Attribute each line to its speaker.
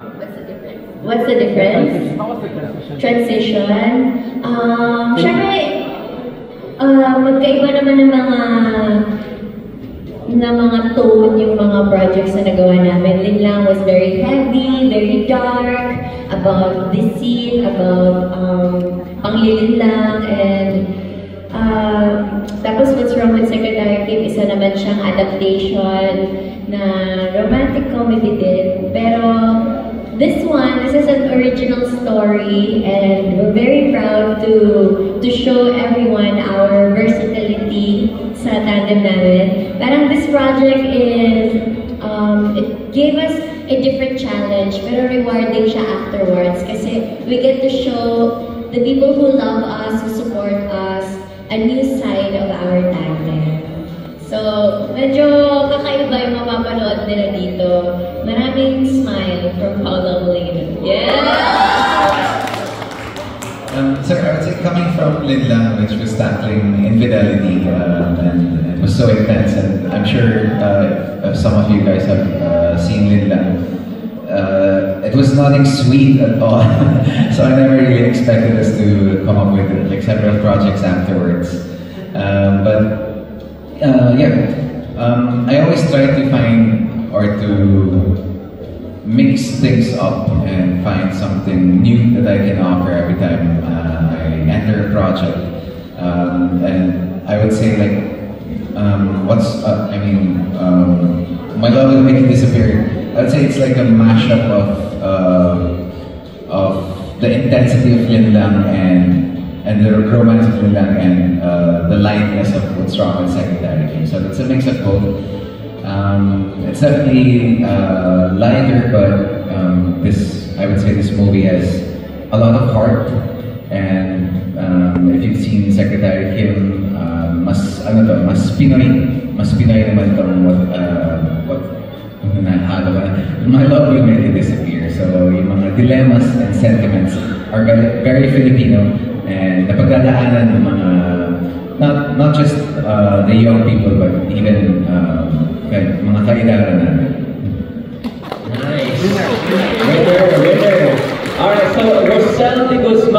Speaker 1: What's the difference? What's the difference? Transition. Syempre, magkaiba naman ng mga tone yung mga projects na nagawa namin. Linlang was very heavy, very dark, about deceit, about panglilinlang, and tapos What's Wrong with Secretary Kim, isa naman siyang adaptation na romantic comedy din. Pero this is an original story, and we're very proud to show everyone our versatility sa tandem namin. Parang this project is, it gave us a different challenge, pero rewarding siya afterwards kasi we get to show the people who love us, who support us, a new side of our tandem. So, medyo kakaiba yung mapapanood nila dito. Maraming smile from Paula Molina. Yeah!
Speaker 2: So I would say coming from Linlang, which was tackling infidelity, and it was so intense, and I'm sure some of you guys have seen Linlang. It was nothing sweet at all, so I never really expected us to come up with like several projects afterwards. I always try to find or to mix things up and find something new that I can offer every time I enter a project. And I would say like, My Love Will Make You Disappear. I'd say it's like a mashup of the intensity of Linlang and the romance of Linlang and the lightness of What's Wrong with Secretary Kim. So it's a mix of both. It's definitely lighter, but I would say this movie has a lot of heart. And if you've seen Secretary Kim, mas Pinoy naman tong My Love Will Make You Disappear. So yung mga dilemmas and sentiments are very Filipino, and napagdadaanan ng mga not just the young people, but even mga kaidaran namin.
Speaker 3: Nice. Winner. Alright, so Rosel Tigos